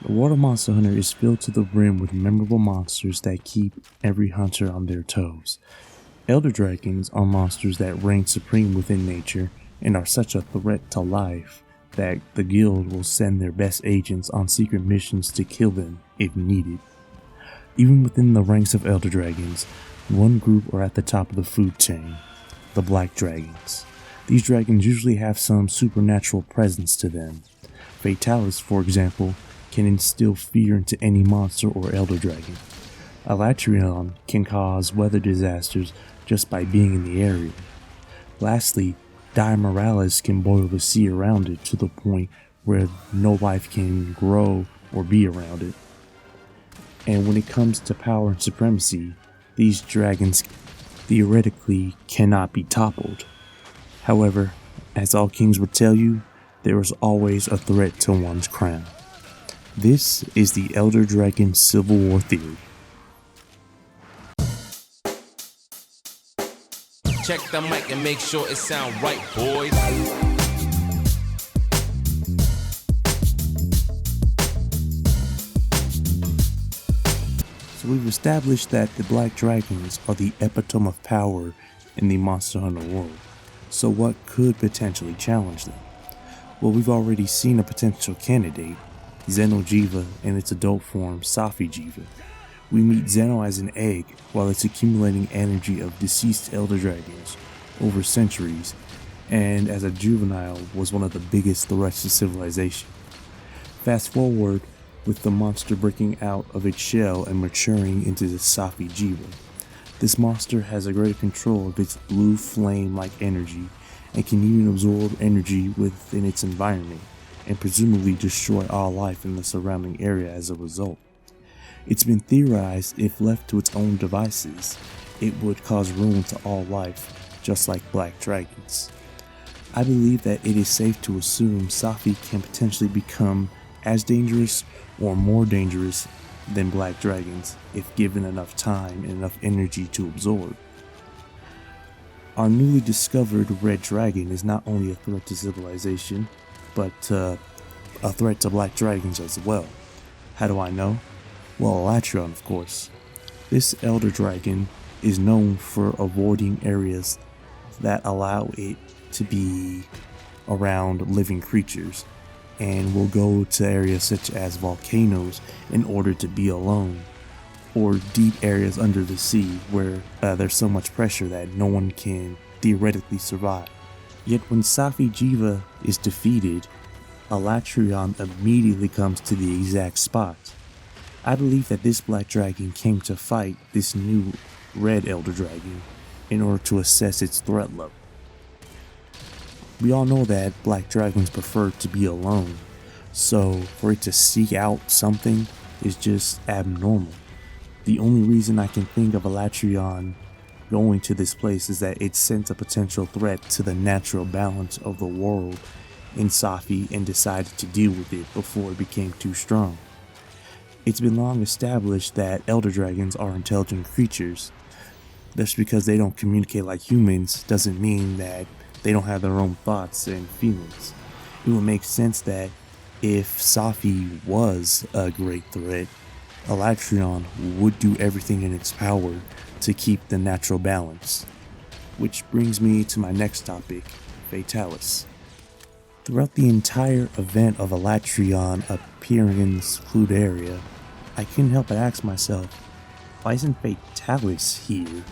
The world of Monster Hunter is filled to the brim with memorable monsters that keep every hunter on their toes. Elder Dragons are monsters that reign supreme within nature and are such a threat to life that the guild will send their best agents on secret missions to kill them if needed. Even within the ranks of Elder Dragons, one group are at the top of the food chain, the Black Dragons. These dragons usually have some supernatural presence to them. Fatalis, for example, can instill fear into any monster or Elder Dragon. Alatreon can cause weather disasters just by being in the area. Lastly, Dire Morales can boil the sea around it to the point where no life can grow or be around it. And when it comes to power and supremacy, these dragons theoretically cannot be toppled. However, as all kings would tell you, there is always a threat to one's crown. This is the Elder Dragon Civil War theory. Check the mic and make sure it sound right, boys. So we've established that the Black Dragons are the epitome of power in the Monster Hunter world. So what could potentially challenge them? Well, we've already seen a potential candidate, Xeno'jiiva in its adult form, Safi'jiiva. We meet Xeno as an egg while it's accumulating energy of deceased Elder Dragons over centuries, and as a juvenile was one of the biggest threats to civilization. Fast forward with the monster breaking out of its shell and maturing into the Safi'jiiva. This monster has a greater control of its blue flame-like energy and can even absorb energy within its environment and presumably destroy all life in the surrounding area as a result. It's been theorized if left to its own devices, it would cause ruin to all life, just like Black Dragons. I believe that it is safe to assume Safi can potentially become as dangerous or more dangerous than Black Dragons if given enough time and enough energy to absorb. Our newly discovered Red Dragon is not only a threat to civilization, but a threat to Black Dragons as well. How do I know? Well, Alatreon, of course. This Elder Dragon is known for avoiding areas that allow it to be around living creatures, and will go to areas such as volcanoes in order to be alone, or deep areas under the sea where there's so much pressure that no one can theoretically survive. Yet when Safi'jiiva is defeated, Alatreon immediately comes to the exact spot. I believe that this Black Dragon came to fight this new Red Elder Dragon in order to assess its threat level. We all know that Black Dragons prefer to be alone, so for it to seek out something is just abnormal. The only reason I can think of Alatreon going to this place is that it sensed a potential threat to the natural balance of the world in Safi and decided to deal with it before it became too strong. It's been long established that Elder Dragons are intelligent creatures. Just because they don't communicate like humans doesn't mean that they don't have their own thoughts and feelings. It would make sense that if Safi was a great threat, Alatreon would do everything in its power to keep the natural balance. Which brings me to my next topic, Fatalis. Throughout the entire event of Alatreon appearing in the secluded area, I couldn't help but ask myself, why isn't Fatalis here?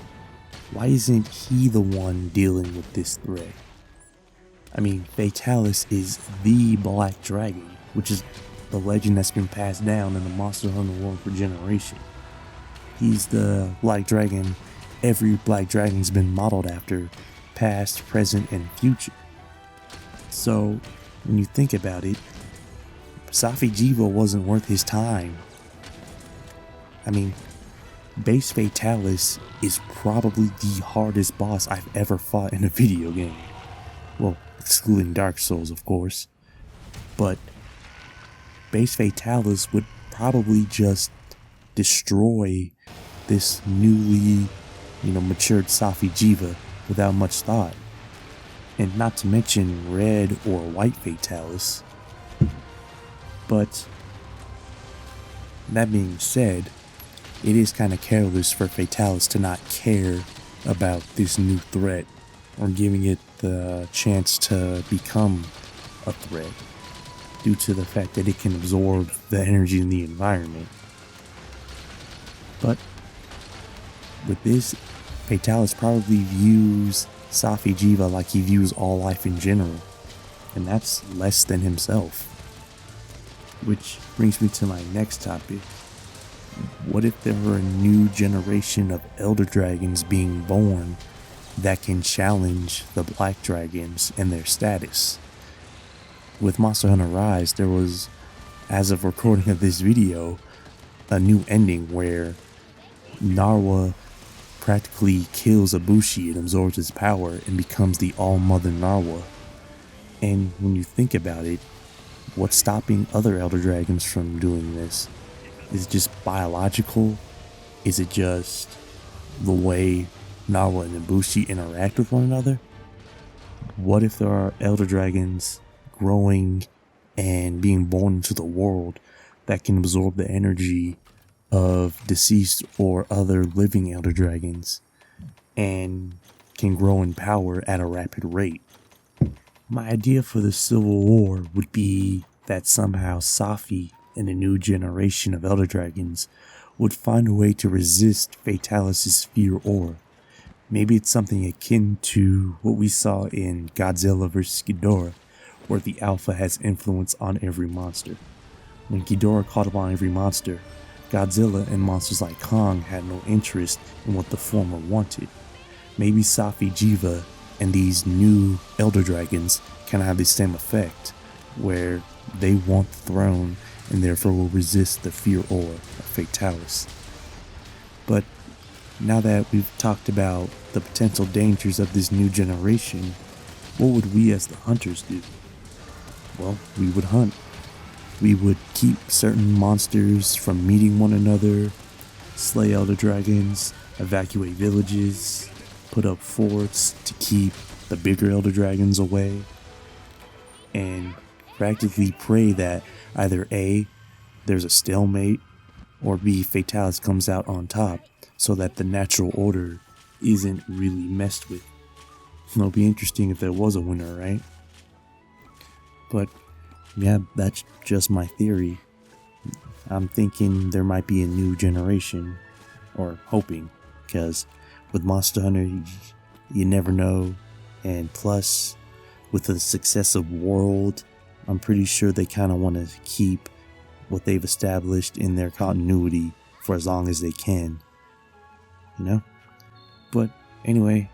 Why isn't he the one dealing with this threat? I mean, Fatalis is the Black Dragon, which is the legend that's been passed down in the Monster Hunter world for generations. He's the Black Dragon every Black Dragon's been modeled after, past, present, and future. So, when you think about it, Safi'jiiva wasn't worth his time. I mean, Base Fatalis is probably the hardest boss I've ever fought in a video game. Well, excluding Dark Souls, of course. But Base Fatalis would probably just destroy this newly, matured Safi'jiiva without much thought. And not to mention red or white Fatalis. But That being said, it is kind of careless for Fatalis to not care about this new threat or giving it the chance to become a threat due to the fact that it can absorb the energy in the environment. But with this, Fatalis probably views Safi Jiva like he views all life in general, and that's less than himself. Which brings me to my next topic. What if there were a new generation of Elder Dragons being born that can challenge the Black Dragons and their status? With Monster Hunter Rise, there was, as of recording of this video, a new ending where Narwa practically kills Ibushi and absorbs his power and becomes the All-Mother Narwa. And when you think about it, what's stopping other Elder Dragons from doing this? Is it just biological? Is it just the way Narwa and Ibushi interact with one another? What if there are Elder Dragons growing and being born into the world that can absorb the energy of deceased or other living Elder Dragons and can grow in power at a rapid rate? My idea for the Civil War would be that somehow Safi and a new generation of Elder Dragons would find a way to resist Fatalis' fear aura. Maybe it's something akin to what we saw in Godzilla vs. Ghidorah, where the Alpha has influence on every monster. When Ghidorah caught upon every monster, Godzilla and monsters like Kong had no interest in what the former wanted. Maybe Safi Jiva and these new Elder Dragons can have the same effect, where they want the throne and therefore will resist the fear aura of Fatalis. But now that we've talked about the potential dangers of this new generation, what would we as the hunters do? Well, we would hunt. We would keep certain monsters from meeting one another, slay Elder Dragons, evacuate villages, put up forts to keep the bigger Elder Dragons away, and practically pray that either A, there's a stalemate, or B, Fatalis comes out on top so that the natural order isn't really messed with. It'll be interesting if there was a winner, right? But yeah, that's just my theory. I'm thinking there might be a new generation, or hoping, because with Monster Hunter, you never know. And plus, with the success of World, I'm pretty sure they kind of want to keep what they've established in their continuity for as long as they can, you know? But anyway,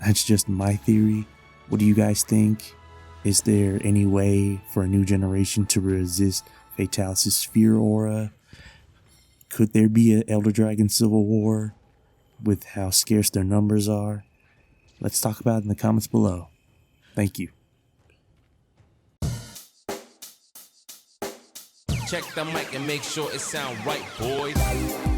that's just my theory. What do you guys think? Is there any way for a new generation to resist Fatalis' fear aura? Could there be an Elder Dragon Civil War with how scarce their numbers are? Let's talk about it in the comments below. Thank you. Check the mic and make sure it sound right, boys.